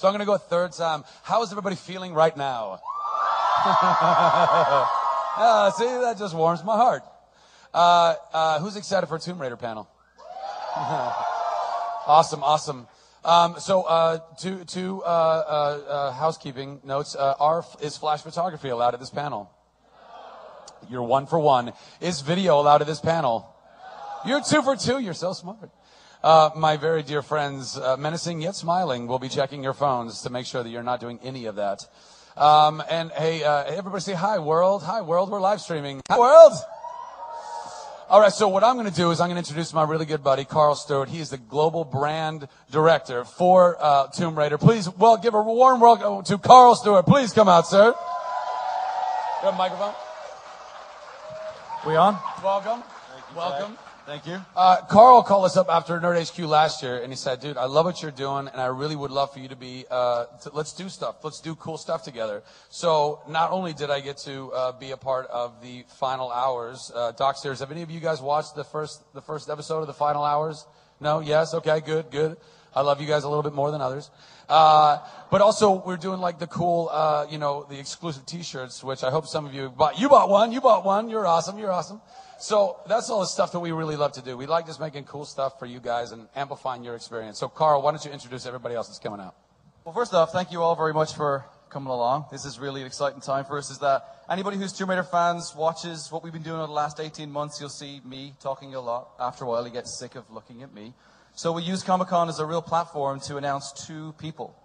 So I'm going to go a third time. How is everybody feeling right now? See, that just warms my heart. Who's excited for a Tomb Raider panel? Awesome, awesome. Two housekeeping notes. Is flash photography allowed at this panel? You're 1 for 1. Is video allowed at this panel? You're 2 for 2. You're so smart. My very dear friends, menacing yet smiling, will be checking your phones to make sure that you're not doing any of that. And hey, everybody say hi, world. Hi, world. We're live streaming. Hi, world. All right, so what I'm going to do is I'm going to introduce my really good buddy, Karl Stewart. He is the global brand director for Tomb Raider. Please give a warm welcome to Karl Stewart. Please come out, sir. You have a microphone? We on? Welcome. Thank you, welcome. Thank you. Karl called us up after Nerd HQ last year, and he said, dude, I love what you're doing, and I really would love for you to be, let's do stuff. Let's do cool stuff together. So not only did I get to be a part of the final hours, Doc Series, have any of you guys watched the first episode of the final hours? No? Yes? Okay, good, good. I love you guys a little bit more than others. But also, we're doing like the cool, the exclusive t-shirts, which I hope some of you bought. You bought one. You're awesome. You're awesome. So that's all the stuff that we really love to do. We like just making cool stuff for you guys and amplifying your experience. So, Karl, why don't you introduce everybody else that's coming out? Well, first off, thank you all very much for coming along. This is really an exciting time for us. Is that anybody who's Tomb Raider fans watches what we've been doing over the last 18 months, you'll see me talking a lot. After a while, you get sick of looking at me. So we use Comic-Con as a real platform to announce 2 people.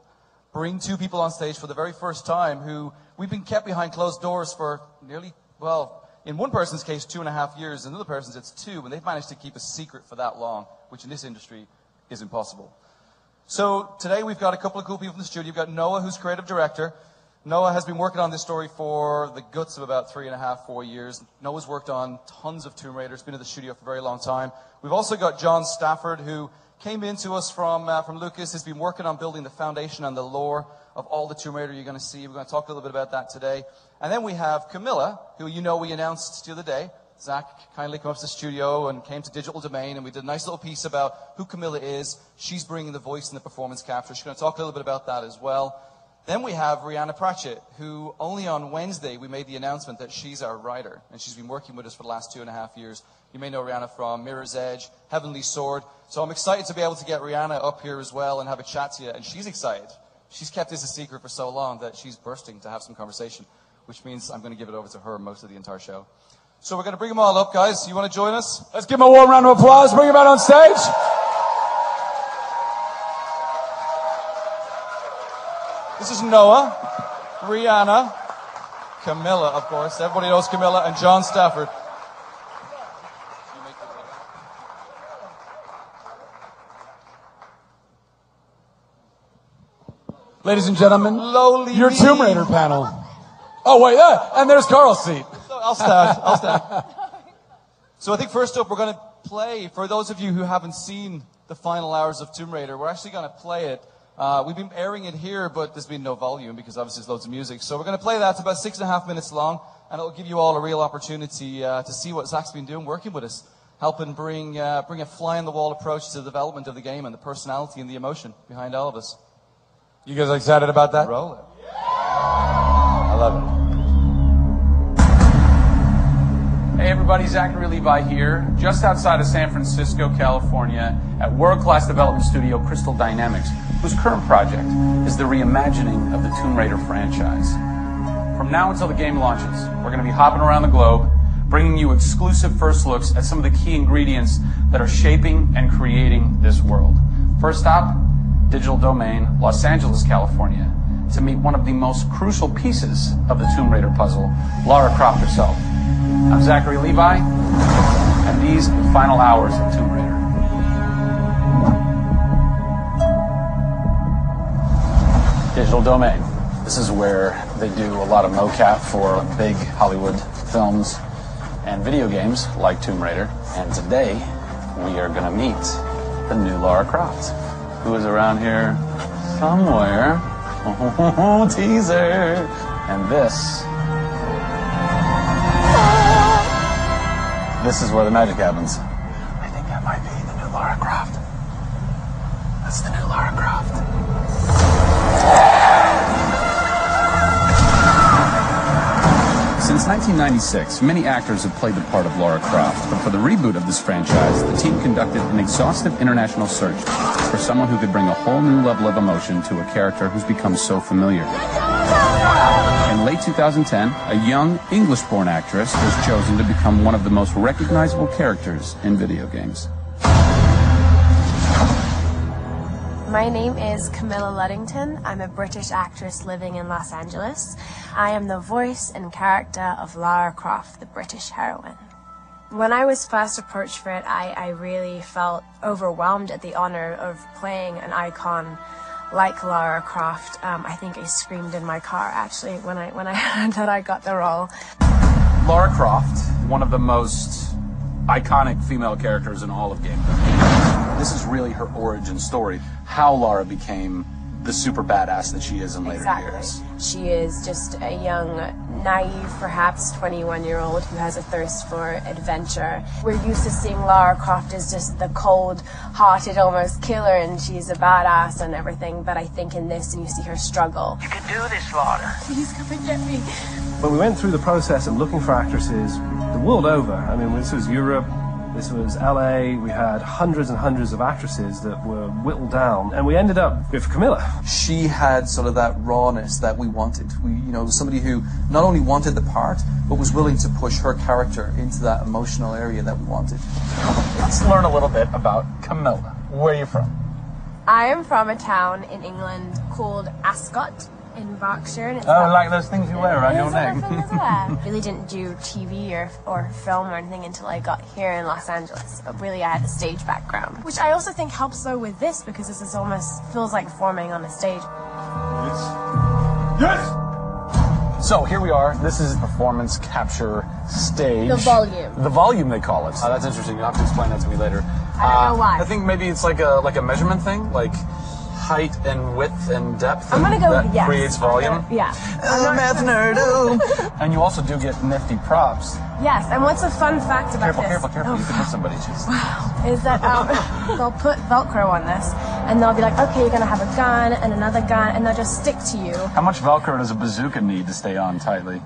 Bring 2 people on stage for the very first time who we've been kept behind closed doors for nearly, in one person's case, 2.5 years. In another person's, it's 2. And they've managed to keep a secret for that long, which in this industry is impossible. So today we've got a couple of cool people in the studio. We've got Noah, who's creative director. Noah has been working on this story for the guts of about 3.5, 4 years. Noah's worked on tons of Tomb Raiders, been in the studio for a very long time. We've also got John Stafford, who came into us from Lucas, has been working on building the foundation and the lore of all the Tomb Raider you're going to see. We're going to talk a little bit about that today. And then we have Camilla, who we announced the other day. Zach kindly came up to the studio and came to Digital Domain, and we did a nice little piece about who Camilla is. She's bringing the voice and the performance capture. She's going to talk a little bit about that as well. Then we have Rhianna Pratchett, who only on Wednesday we made the announcement that she's our writer, and she's been working with us for the last 2.5 years. You may know Rhianna from Mirror's Edge, Heavenly Sword. So I'm excited to be able to get Rhianna up here as well and have a chat to you, and she's excited. She's kept this a secret for so long that she's bursting to have some conversation, which means I'm going to give it over to her most of the entire show. So we're going to bring them all up, guys. You want to join us? Let's give them a warm round of applause. Bring them out on stage. This is Noah, Rhianna, Camilla, of course. Everybody knows Camilla, and John Stafford. Ladies and gentlemen, your Tomb Raider panel. Oh, wait, and there's Karl's seat. I'll stand. So I think first up, we're going to play, for those of you who haven't seen the final hours of Tomb Raider, we're actually going to play it. We've been airing it here, but there's been no volume because obviously there's loads of music. So we're going to play that. It's about 6.5 minutes long, and it'll give you all a real opportunity to see what Zach's been doing, working with us, helping bring a fly-on-the-wall approach to the development of the game and the personality and the emotion behind all of us. You guys excited about that? Roll it. I love it. Hey everybody, Zachary Levi here, just outside of San Francisco, California, at world-class development studio Crystal Dynamics, whose current project is the reimagining of the Tomb Raider franchise. From now until the game launches, we're going to be hopping around the globe, bringing you exclusive first looks at some of the key ingredients that are shaping and creating this world. First stop, Digital Domain, Los Angeles, California, to meet one of the most crucial pieces of the Tomb Raider puzzle, Lara Croft herself. I'm Zachary Levi, and these are the final hours of Tomb Raider. Digital Domain. This is where they do a lot of mocap for big Hollywood films and video games like Tomb Raider. And today, we are going to meet the new Lara Croft, who is around here somewhere. Oh, teaser. And this is where the magic happens. I think that might be the new Lara Croft. That's the new Lara Croft. Since 1996, many actors have played the part of Lara Croft, but for the reboot of this franchise, the team conducted an exhaustive international search for someone who could bring a whole new level of emotion to a character who's become so familiar. In late 2010, a young English-born actress was chosen to become one of the most recognizable characters in video games. My name is Camilla Luddington. I'm a British actress living in Los Angeles. I am the voice and character of Lara Croft, the British heroine. When I was first approached for it, I really felt overwhelmed at the honor of playing an icon like Lara Croft. I think I screamed in my car, actually, when I heard that I got the role. Lara Croft, one of the most iconic female characters in all of gaming. This is really her origin story, how Lara became the super badass that she is in later years. She is just a young, naive, perhaps 21-year-old who has a thirst for adventure. We're used to seeing Lara Croft as just the cold-hearted, almost killer, and she's a badass and everything, but I think in this, you see her struggle. You can do this, Lara. Please come and get me. When we went through the process of looking for actresses the world over, I mean, this was Europe, this was LA, we had hundreds and hundreds of actresses that were whittled down, and we ended up with Camilla. She had sort of that rawness that we wanted. Somebody who not only wanted the part, but was willing to push her character into that emotional area that we wanted. Let's learn a little bit about Camilla. Where are you from? I am from a town in England called Ascot in Berkshire. And it's like those things you wear around your neck. Really didn't do TV or film or anything until I got here in Los Angeles. But really, I had a stage background, which I also think helps though with this, because this is almost feels like performing on a stage. Yes! So here we are. This is performance capture stage. The volume. The volume, they call it. That's interesting. You'll have to explain that to me later. I don't know why. I think maybe it's like a measurement thing, like height and width and depth. I'm gonna go with yes. Creates volume. Yeah. Math nerd. And you also do get nifty props. Yes. And what's a fun fact about this? Careful. You can hit somebody. Wow. Is that they'll put Velcro on this, and they'll be like, okay, you're gonna have a gun and another gun, and they'll just stick to you. How much Velcro does a bazooka need to stay on tightly?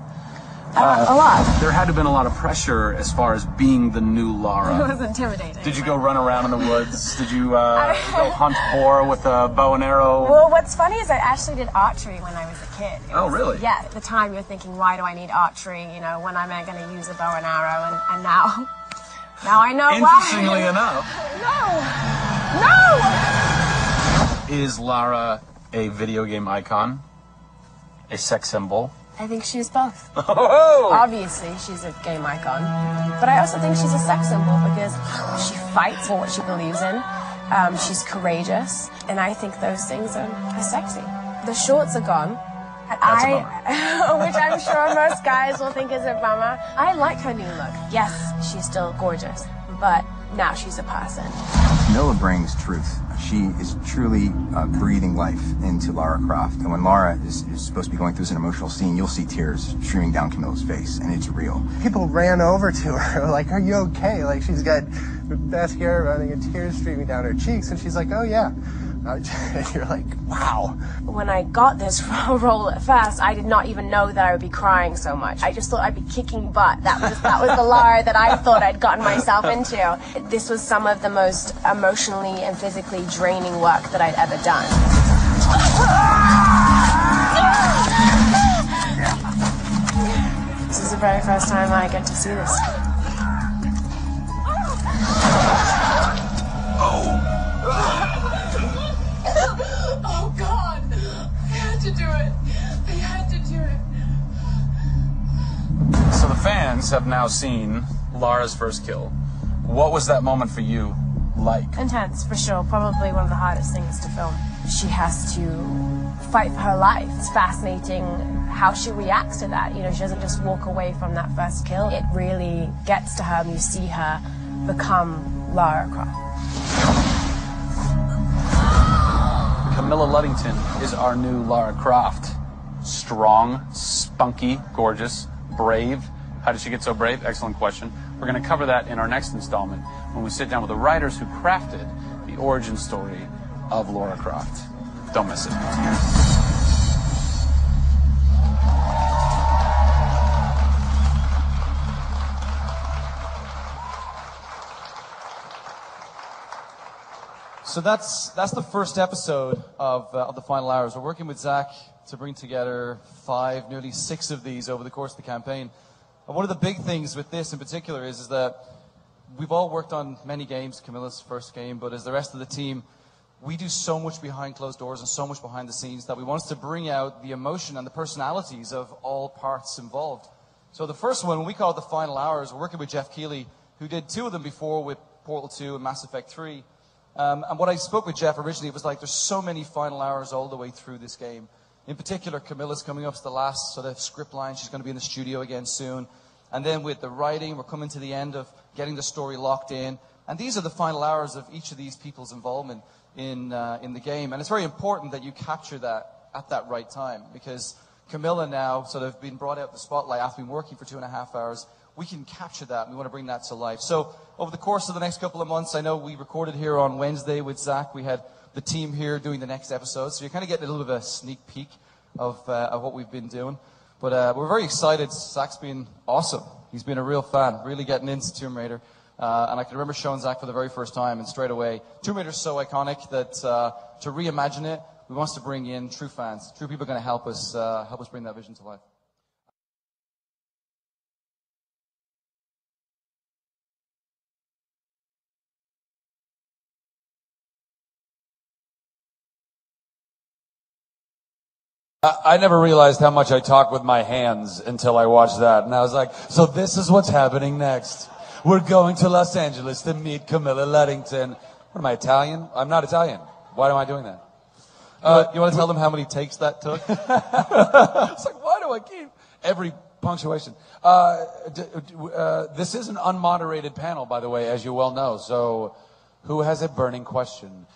A lot. There had to have been a lot of pressure as far as being the new Lara. It was intimidating. Did you go run around in the woods? Did you go hunt boar with a bow and arrow? Well, what's funny is I actually did archery when I was a kid. Really? Yeah, at the time you're thinking, why do I need archery? When am I going to use a bow and arrow? And now I know why. Interestingly enough. No! Is Lara a video game icon? A sex symbol? I think she's both. Oh! Obviously, she's a game icon. But I also think she's a sex symbol because she fights for what she believes in. She's courageous. And I think those things are sexy. The shorts are gone. Which I'm sure most guys will think is a bummer. I like her new look. Yes, she's still gorgeous, but now she's a person. Camilla brings truth. She is truly breathing life into Lara Croft. And when Lara is supposed to be going through an emotional scene, you'll see tears streaming down Camilla's face, and it's real. People ran over to her, like, are you okay? Like, she's got mascara running and tears streaming down her cheeks, and she's like, oh yeah. And you're like, wow. When I got this role at first, I did not even know that I would be crying so much. I just thought I'd be kicking butt. That was the Lara that I thought I'd gotten myself into. This was some of the most emotionally and physically draining work that I'd ever done. This is the very first time I get to see this. Oh God! I had to do it. I had to do it. So the fans have now seen Lara's first kill. What was that moment for you like? Intense, for sure. Probably one of the hardest things to film. She has to fight for her life. It's fascinating how she reacts to that. She doesn't just walk away from that first kill. It really gets to her, and you see her become Lara Croft. Camilla Luddington is our new Lara Croft. Strong, spunky, gorgeous, brave. How did she get so brave? Excellent question. We're going to cover that in our next installment when we sit down with the writers who crafted the origin story of Lara Croft. Don't miss it. So that's the first episode of the final hours. We're working with Zach to bring together 5, nearly 6 of these over the course of the campaign. And one of the big things with this in particular is that we've all worked on many games, Camilla's first game, but as the rest of the team, we do so much behind closed doors and so much behind the scenes that we want us to bring out the emotion and the personalities of all parts involved. So the first one, we call it the final hours. We're working with Jeff Keighley, who did 2 of them before with Portal 2 and Mass Effect 3. And what I spoke with Jeff originally, it was like there's so many final hours all the way through this game. In particular, Camilla's coming up to the last sort of script line. She's going to be in the studio again soon. And then with the writing, we're coming to the end of getting the story locked in. And these are the final hours of each of these people's involvement in the game. And it's very important that you capture that at that right time, because Camilla now sort of been brought out the spotlight after being working for 2.5 hours. We can capture that, and we want to bring that to life. So over the course of the next couple of months, I know we recorded here on Wednesday with Zach. We had the team here doing the next episode. So you're kind of getting a little bit of a sneak peek of what we've been doing. But we're very excited. Zach's been awesome. He's been a real fan, really getting into Tomb Raider. And I can remember showing Zach for the very first time, and straight away, Tomb Raider's so iconic that to reimagine it, we want to bring in true fans, true people going to help us bring that vision to life. I never realized how much I talk with my hands until I watched that. And I was like, so this is what's happening next. We're going to Los Angeles to meet Camilla Luddington. What am I, Italian? I'm not Italian. Why am I doing that? You want to tell them how many takes that took? It's like, why do I keep every punctuation? This is an unmoderated panel, by the way, as you well know. So who has a burning question?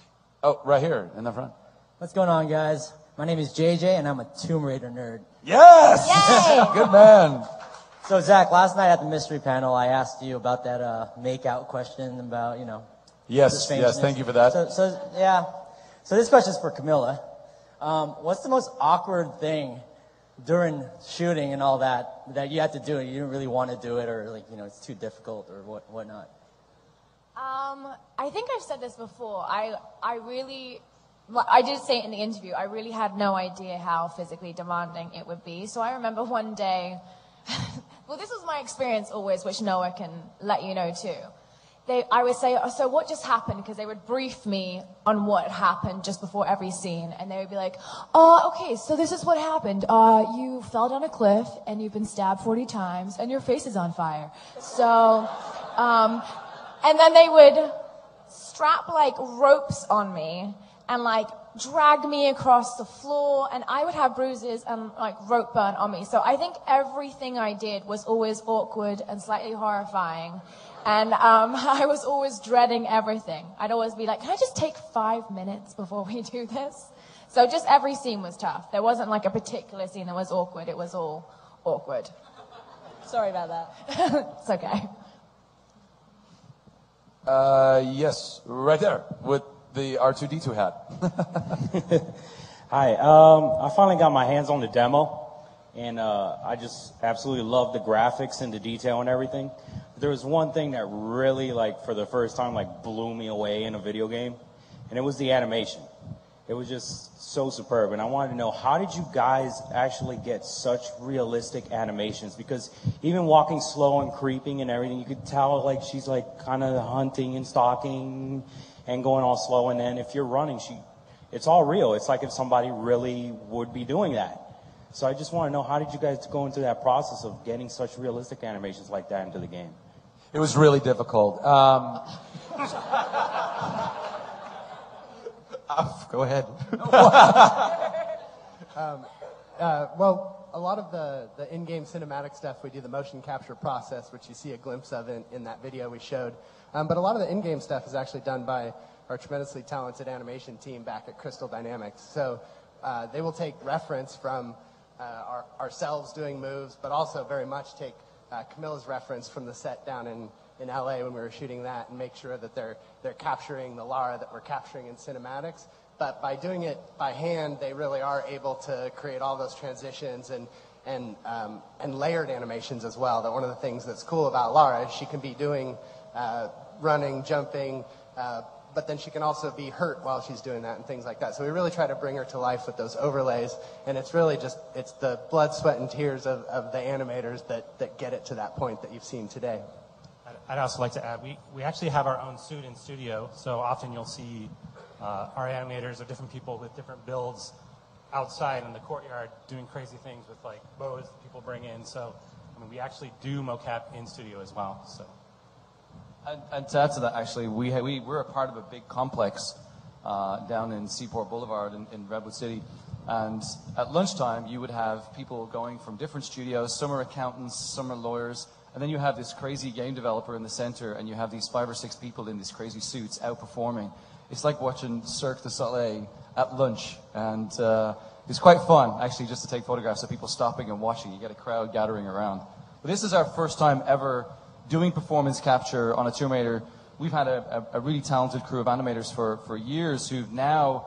Oh, right here in the front. What's going on, guys? My name is JJ, and I'm a Tomb Raider nerd. Yes! Yay! Good man. So, Zach, last night at the mystery panel, I asked you about that make-out question about, Yes, thank you for that. So this question is for Camilla. What's the most awkward thing during shooting and all that you had to do and you didn't really want to do it, or it's too difficult or whatnot? I think I've said this before. I did say it in the interview. I really had no idea how physically demanding it would be. So I remember one day, well, this was my experience always, which Noah can let you know too. I would say, so what just happened? Because they would brief me on what happened just before every scene. And they would be like, okay, so this is what happened. You fell down a cliff and you've been stabbed 40 times and your face is on fire. So, and then they would strap like ropes on me and like drag me across the floor, and I would have bruises and like rope burn on me. So I think everything I did was always awkward and slightly horrifying. And I was always dreading everything. I'd always be like, can I just take 5 minutes before we do this? So just every scene was tough. There wasn't like a particular scene that was awkward. It was all awkward. Sorry about that. It's okay. Yes, right there with the R2-D2 hat. Hi, I finally got my hands on the demo, and I just absolutely love the graphics and the detail and everything. But there was one thing that really, for the first time, blew me away in a video game, and it was the animation. It was just so superb, and I wanted to know, how did you guys actually get such realistic animations? Because even walking slow and creeping and everything, you could tell she's kind of hunting and stalking and going all slow, and then if you're running, it's all real. It's like if somebody really would be doing that. So I just want to know, how did you guys go into that process of getting such realistic animations like that into the game? It was really difficult. Go ahead. Well, a lot of the in-game cinematic stuff, we do the motion capture process, which you see a glimpse of in that video we showed. But a lot of the in-game stuff is actually done by our tremendously talented animation team back at Crystal Dynamics. So they will take reference from ourselves doing moves, but also very much take Camilla's reference from the set down in LA when we were shooting that, and make sure that they're capturing the Lara that we're capturing in cinematics. But by doing it by hand, they really are able to create all those transitions and layered animations as well. That one of the things that's cool about Lara is she can be doing running, jumping, but then she can also be hurt while she's doing that and things like that. So we really try to bring her to life with those overlays, and it's really just, it's the blood, sweat, and tears of the animators that get it to that point that you've seen today. I'd also like to add, we actually have our own suit in studio, so often you'll see our animators or different people with different builds outside in the courtyard doing crazy things with like bows that people bring in. So I mean, we actually do mocap in studio as well. So. And to add to that, actually, we're a part of a big complex down in Seaport Boulevard in Redwood City. And at lunchtime, you would have people going from different studios. Some are accountants, some are lawyers. And then you have this crazy game developer in the center, and you have these 5 or 6 people in these crazy suits out performing. It's like watching Cirque du Soleil at lunch. And it's quite fun, actually, just to take photographs of people stopping and watching. You get a crowd gathering around. But this is our first time ever doing performance capture on a Tomb Raider. We've had a really talented crew of animators for years who've now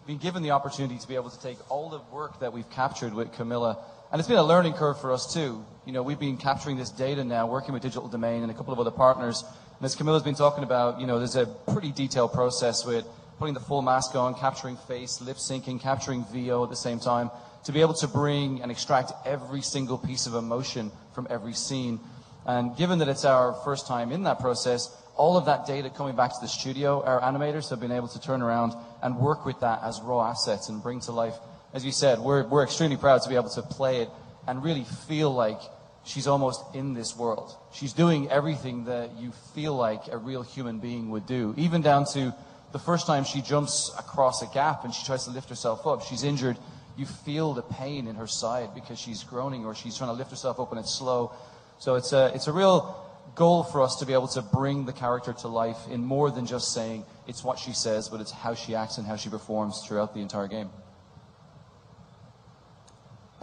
been given the opportunity to be able to take all the work that we've captured with Camilla. And it's been a learning curve for us too. You know, we've been capturing this data now, working with Digital Domain and a couple of other partners. And as Camilla's been talking about, you know, there's a pretty detailed process with putting the full mask on, capturing face, lip syncing, capturing VO at the same time, to be able to bring and extract every single piece of emotion from every scene. And given that it's our first time in that process, all of that data coming back to the studio, our animators have been able to turn around and work with that as raw assets and bring to life. As you said, we're extremely proud to be able to play it and really feel like she's almost in this world. She's doing everything that you feel like a real human being would do, even down to the first time she jumps across a gap and she tries to lift herself up. She's injured. You feel the pain in her side because she's groaning or she's trying to lift herself up and it's slow. So it's a real goal for us to be able to bring the character to life in more than just saying it's what she says, but it's how she acts and how she performs throughout the entire game.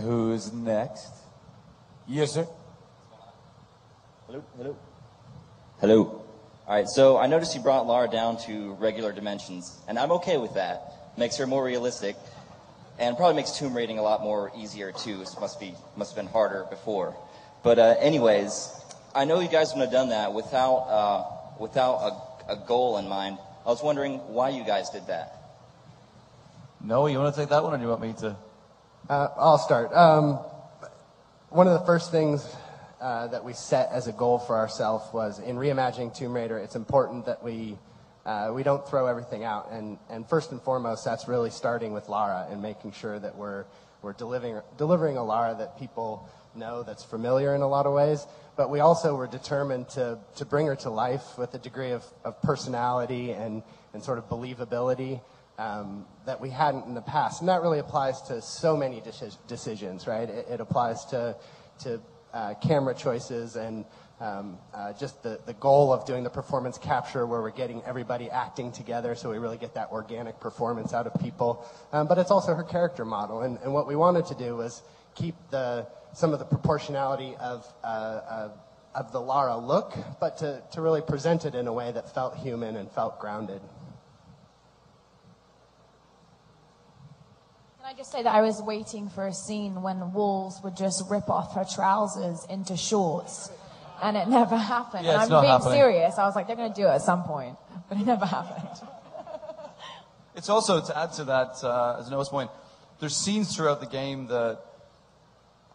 Who's next? Yes, sir. Hello, hello. Hello. All right, so I noticed you brought Lara down to regular dimensions, and I'm okay with that. Makes her more realistic, and probably makes tomb raiding a lot more easier too. It must have been harder before. But anyways, I know you guys wouldn't have done that without a goal in mind. I was wondering why you guys did that. Noah, you want to take that one, or do you want me to? I'll start. One of the first things that we set as a goal for ourselves was in reimagining Tomb Raider, it's important that we don't throw everything out. And first and foremost, that's really starting with Lara and making sure that we're delivering a Lara that people know, that's familiar in a lot of ways. But we also were determined to bring her to life with a degree of personality and sort of believability that we hadn't in the past. And that really applies to so many decisions, right? It applies to camera choices and just the goal of doing the performance capture where we're getting everybody acting together so we really get that organic performance out of people. But it's also her character model. And what we wanted to do was keep some of the proportionality of the Lara look, but to really present it in a way that felt human and felt grounded. Can I just say that I was waiting for a scene when Walls would just rip off her trousers into shorts, and it never happened. Yeah, and I'm being serious. I was like, they're going to do it at some point, but it never happened. It's also, to add to that, as Noah's point, there's scenes throughout the game that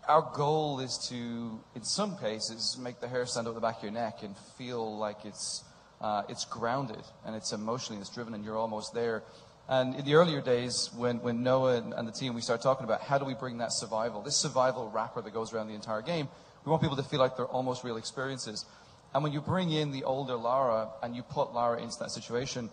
our goal is to, in some cases, make the hair stand up the back of your neck and feel like it's grounded and it's emotionally, it's driven, and you're almost there. And in the earlier days, when Noah and the team, we started talking about how do we bring that survival, this survival wrapper that goes around the entire game, we want people to feel like they're almost real experiences. And when you bring in the older Lara and you put Lara into that situation,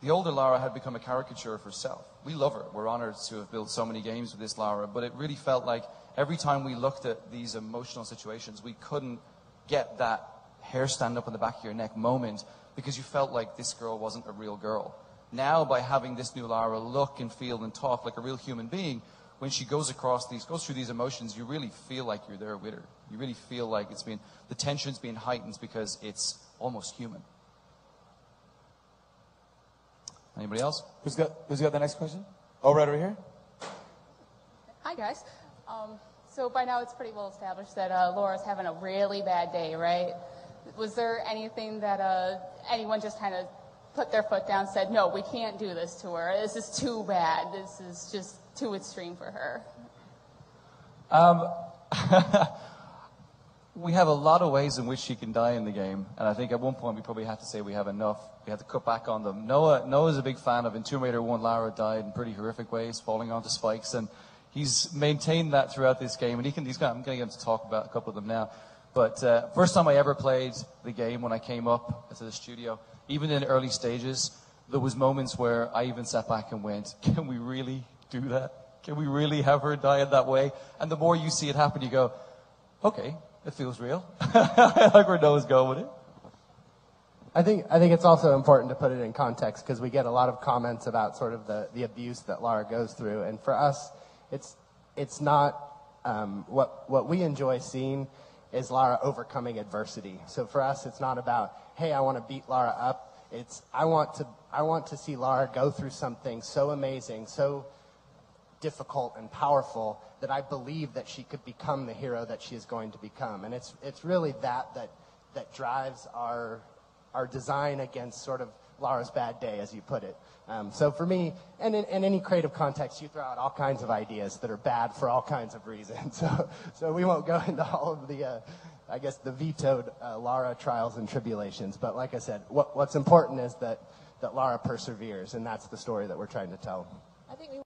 the older Lara had become a caricature of herself. We love her. We're honored to have built so many games with this Lara, but it really felt like every time we looked at these emotional situations, we couldn't get that hair stand up on the back of your neck moment because you felt like this girl wasn't a real girl. Now, by having this new Lara look and feel and talk like a real human being, when she goes through these emotions, you really feel like you're there with her. You really feel like the tension's being heightened because it's almost human. Anybody else? Who's got the next question? Oh, right over here. Hi, guys. So by now it's pretty well established that Laura's having a really bad day, right? Was there anything that anyone just kind of put their foot down, said, no, we can't do this to her. This is too bad. This is just too extreme for her? We have a lot of ways in which she can die in the game, and I think at one point we probably have to say we have enough. We have to cut back on them. Noah's a big fan of in Tomb Raider 1, Lara died in pretty horrific ways, falling onto spikes, and he's maintained that throughout this game, and I'm going to get him to talk about a couple of them now. But first time I ever played the game, when I came up to the studio, even in the early stages, there was moments where I even sat back and went, can we really do that? Can we really have her die in that way? And the more you see it happen, you go, okay, it feels real. I like where Noah's going with it. I think it's also important to put it in context, because we get a lot of comments about sort of the abuse that Lara goes through, and for us, it's not what we enjoy seeing is Lara overcoming adversity. So for us, it's not about, hey, I want to beat Lara up. It's I want to see Lara go through something so amazing, so difficult and powerful, that I believe that she could become the hero that she is going to become. And it's really that drives our design against sort of Lara's bad day, as you put it. So for me, and in any creative context, you throw out all kinds of ideas that are bad for all kinds of reasons. So we won't go into all of the, I guess, the vetoed Lara trials and tribulations. But like I said, what's important is that Lara perseveres, and that's the story that we're trying to tell. I think we